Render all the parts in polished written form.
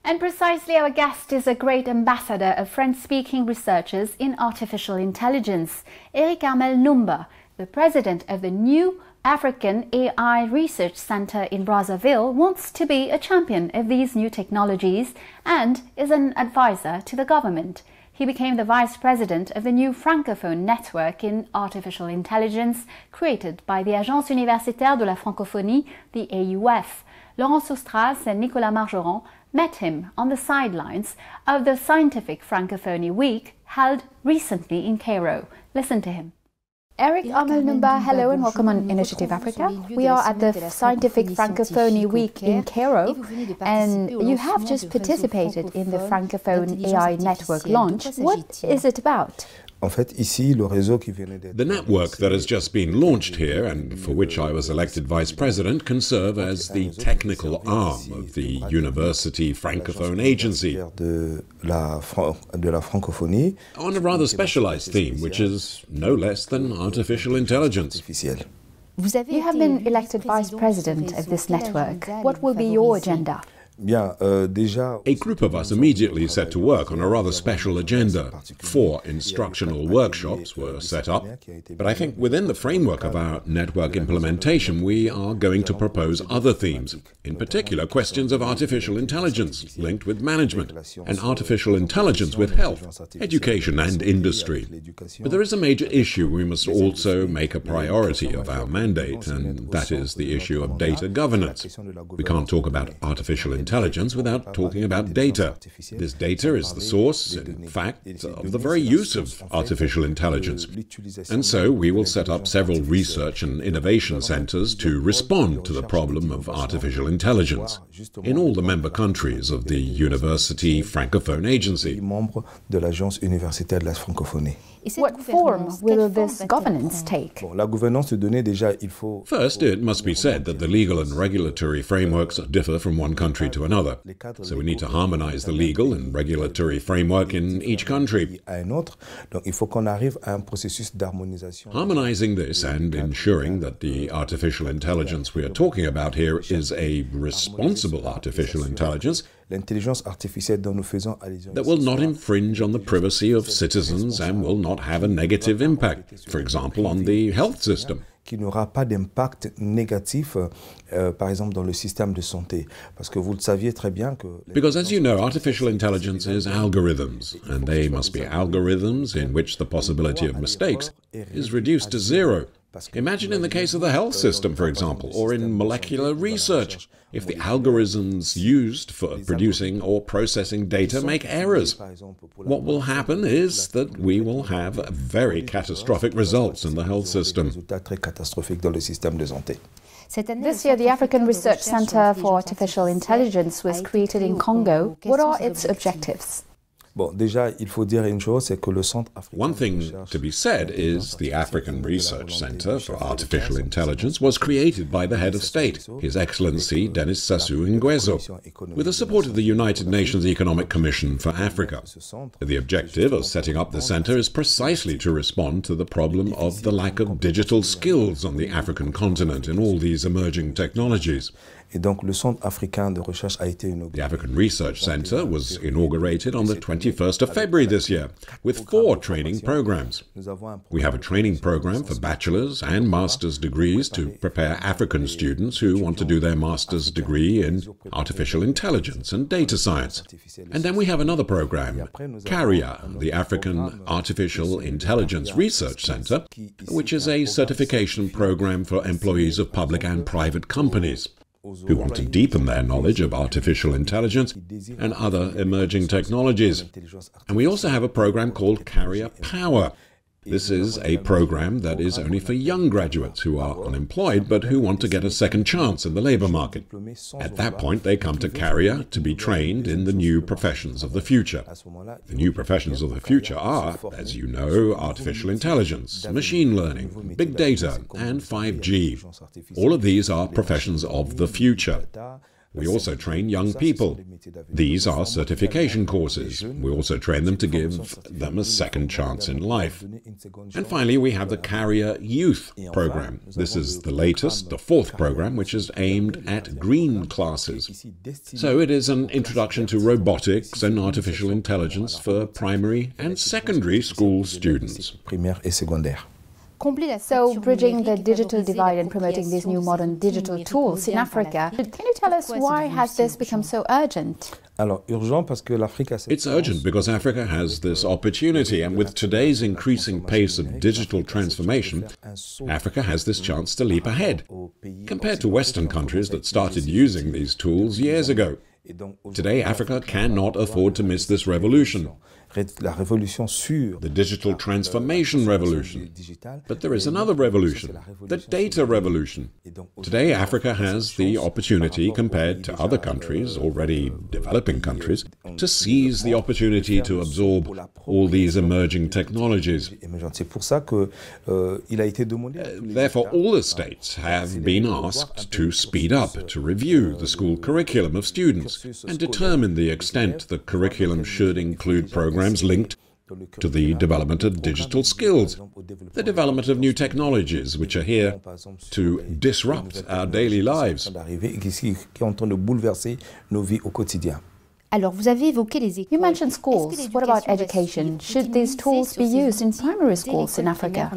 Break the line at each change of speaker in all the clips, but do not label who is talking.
And precisely, our guest is a great ambassador of French-speaking researchers in artificial intelligence. Eric Armel Numba, the president of the new African AI Research Center in Brazzaville, wants to be a champion of these new technologies and is an advisor to the government. He became the vice president of the new Francophone network in artificial intelligence created by the Agence Universitaire de la Francophonie, the AUF. Laurent Sostras and Nicolas Margeron met him on the sidelines of the Scientific Francophonie Week held recently in Cairo. Listen to him. Eric Armel Numba, hello and welcome on Initiative Africa. We are at the Scientific Francophonie Week in Cairo, and you have just participated in the Francophone AI Network launch. What is it about?
The network that has just been launched here, and for which I was elected vice president, can serve as the technical arm of the University Francophone Agency on a rather specialized theme, which is no less than artificial intelligence.
You have been elected vice president of this network. What will be your agenda?
A group of us immediately set to work on a rather special agenda. 4 instructional workshops were set up, but I think within the framework of our network implementation we are going to propose other themes, in particular questions of artificial intelligence linked with management, and artificial intelligence with health, education and industry. But there is a major issue we must also make a priority of our mandate, and that is the issue of data governance. We can't talk about artificial intelligence without talking about data. This data is the source, in fact, of the very use of artificial intelligence. And so we will set up several research and innovation centers to respond to the problem of artificial intelligence in all the member countries of the University Francophone Agency.
What form will this governance take?
First, it must be said that the legal and regulatory frameworks differ from one country to another. So we need to harmonize the legal and regulatory framework in each country. Harmonizing this and ensuring that the artificial intelligence we are talking about here is a responsible artificial intelligence that will not infringe on the privacy of citizens and will not have a negative impact, for example, on the health system.
Because
as you know, artificial intelligence is algorithms, and they must be algorithms in which the possibility of mistakes is reduced to zero. Imagine in the case of the health system, for example, or in molecular research, if the algorithms used for producing or processing data make errors. What will happen is that we will have very catastrophic results in the health system.
This year, the African Research Center for Artificial Intelligence was created in Congo. What are its objectives?
One thing to be said is the African Research Center for Artificial Intelligence was created by the head of state, His Excellency Denis Sassou Nguesso, with the support of the United Nations Economic Commission for Africa. The objective of setting up the center is precisely to respond to the problem of the lack of digital skills on the African continent in all these emerging technologies. The African Research Center was inaugurated on the 21st of February this year, with 4 training programs. We have a training program for bachelor's and master's degrees to prepare African students who want to do their master's degree in artificial intelligence and data science. And then we have another program, CARIA, the African Artificial Intelligence Research Center, which is a certification program for employees of public and private companies who want to deepen their knowledge of artificial intelligence and other emerging technologies. And we also have a program called Carrier Power. This is a program that is only for young graduates who are unemployed but who want to get a second chance in the labor market. At that point, they come to Carrier to be trained in the new professions of the future. The new professions of the future are, as you know, artificial intelligence, machine learning, big data, and 5G. All of these are professions of the future. We also train young people. These are certification courses. We also train them to give them a second chance in life. And finally, we have the Carrier Youth program. This is the latest, the fourth program, which is aimed at green classes. So it is an introduction to robotics and artificial intelligence for primary and secondary school students.
So, bridging the digital divide and promoting these new modern digital tools in Africa, can you tell us why has this become so urgent?
It's urgent because Africa has this opportunity, and with today's increasing pace of digital transformation, Africa has this chance to leap ahead, compared to Western countries that started using these tools years ago. Today, Africa cannot afford to miss this revolution. The digital transformation revolution. But there is another revolution, the data revolution. Today, Africa has the opportunity, compared to other countries, already developing countries, to seize the opportunity to absorb all these emerging technologies. Therefore, all the states have been asked to speed up, to review the school curriculum of students, and determine the extent the curriculum should include programs linked to the development of digital skills, the development of new technologies which are here to disrupt our daily lives.
You mentioned schools. What about education? Should these tools be used in primary schools in Africa?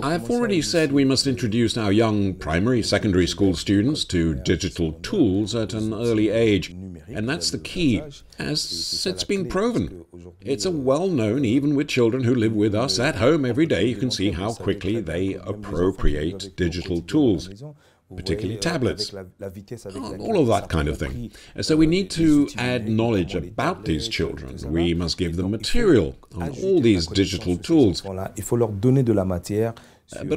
I've already said we must introduce our young primary, secondary school students to digital tools at an early age, and that's the key, as it's been proven. It's a well-known, even with children who live with us at home every day, you can see how quickly they appropriate digital tools, particularly tablets, all of that kind of thing. So we need to add knowledge about these children. We must give them material on all these digital tools, but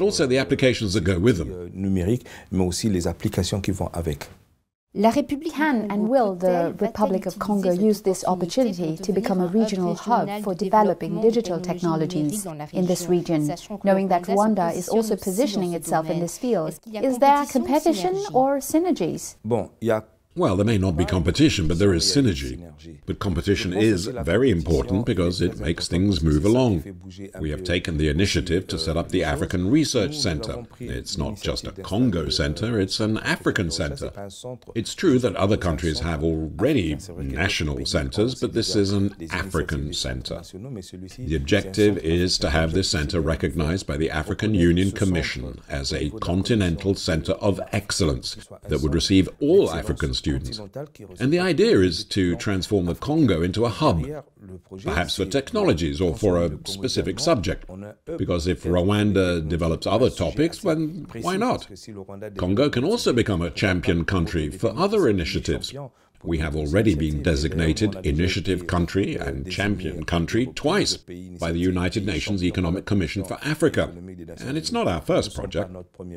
also the applications that go with them.
Can and will the Republic of Congo use this opportunity to become a regional hub for developing digital technologies in this region, knowing that Rwanda is also positioning itself in this field? Is there competition or synergies?
Well, there may not be competition, but there is synergy. But competition is very important because it makes things move along. We have taken the initiative to set up the African Research Center. It's not just a Congo center, it's an African center. It's true that other countries have already national centers, but this is an African center. The objective is to have this center recognized by the African Union Commission as a continental center of excellence that would receive all African students. And the idea is to transform the Congo into a hub, perhaps for technologies or for a specific subject. Because if Rwanda develops other topics, then why not? Congo can also become a champion country for other initiatives. We have already been designated Initiative Country and Champion Country twice by the United Nations Economic Commission for Africa. And it's not our first project.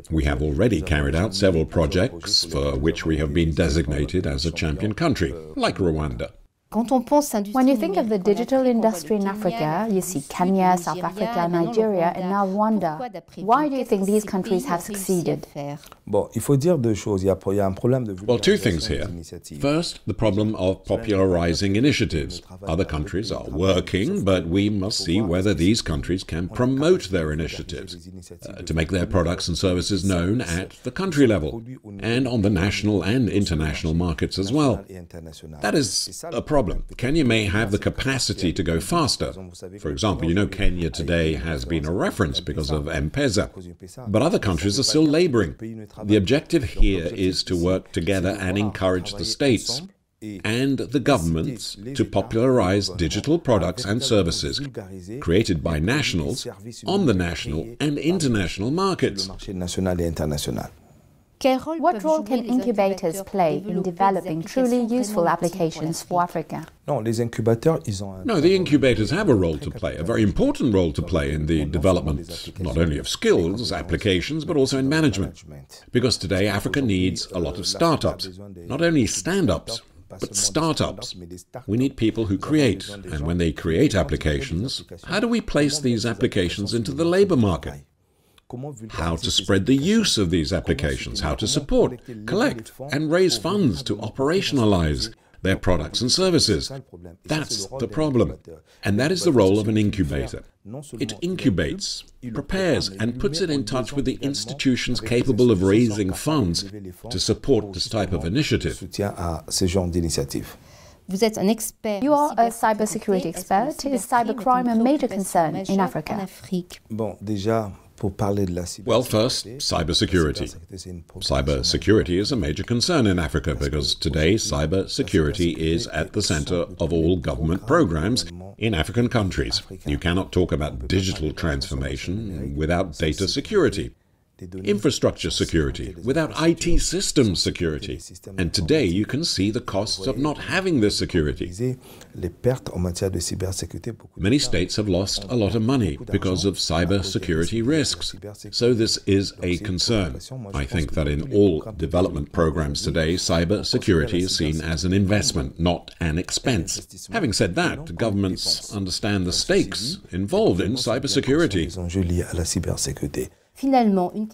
We have already carried out several projects for which we have been designated as a champion country, like Rwanda.
When you think of the digital industry in Africa, you see Kenya, South Africa, Nigeria, and now Rwanda. Why do you think these countries have succeeded?
Well, two things here. First, the problem of popularizing initiatives. Other countries are working, but we must see whether these countries can promote their initiatives to make their products and services known at the country level and on the national and international markets as well. That is a problem. Kenya may have the capacity to go faster. For example, you know Kenya today has been a reference because of M-Pesa, but other countries are still laboring. The objective here is to work together and encourage the states and the governments to popularize digital products and services created by nationals on the national and international markets.
What role can incubators play in developing truly useful applications for Africa?
No, the incubators have a role to play, a very important role to play in the development not only of skills, applications, but also in management. Because today Africa needs a lot of startups, not only stand-ups, but startups. We need people who create, and when they create applications, how do we place these applications into the labor market? how to spread the use of these applications, how to support, collect, and raise funds to operationalize their products and services. That's the problem. And that is the role of an incubator. It incubates, prepares, and puts it in touch with the institutions capable of raising funds to support this type of initiative.
You are a cybersecurity expert. Is cybercrime a major concern in Africa?
Well, first, cybersecurity. Cybersecurity is a major concern in Africa because today cybersecurity is at the center of all government programs in African countries. You cannot talk about digital transformation without data security, infrastructure security, without IT systems security. And today you can see the costs of not having this security. Many states have lost a lot of money because of cybersecurity risks. So this is a concern. I think that in all development programs today, cybersecurity is seen as an investment, not an expense. Having said that, governments understand the stakes involved in cybersecurity.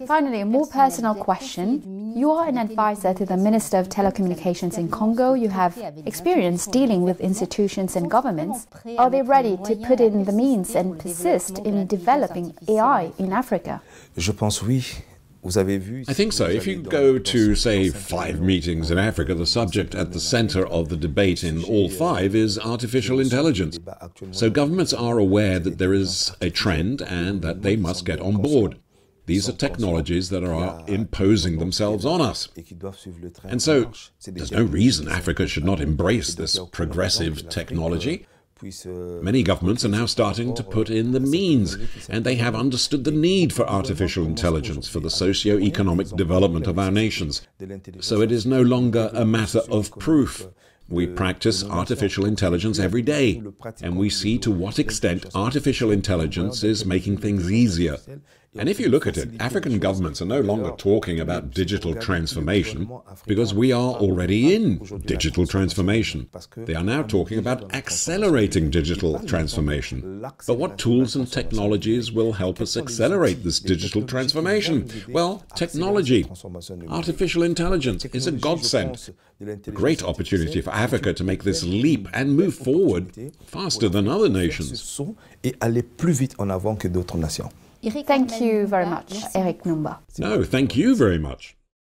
Finally, a more personal question. You are an advisor to the Minister of Telecommunications in Congo. You have experience dealing with institutions and governments. Are they ready to put in the means and persist in developing AI in Africa?
I think so. If you go to, say, 5 meetings in Africa, the subject at the center of the debate in all 5 is artificial intelligence. So governments are aware that there is a trend and that they must get on board. These are technologies that are imposing themselves on us. And so there's no reason Africa should not embrace this progressive technology. Many governments are now starting to put in the means, and they have understood the need for artificial intelligence for the socio-economic development of our nations. So it is no longer a matter of proof. We practice artificial intelligence every day, and we see to what extent artificial intelligence is making things easier. And if you look at it, African governments are no longer talking about digital transformation because we are already in digital transformation. They are now talking about accelerating digital transformation. But what tools and technologies will help us accelerate this digital transformation? Well, technology. Artificial intelligence is a godsend. A great opportunity for Africa to make this leap and move forward faster than other nations.
Thank you very much, Eric Numba.
No, thank you very much.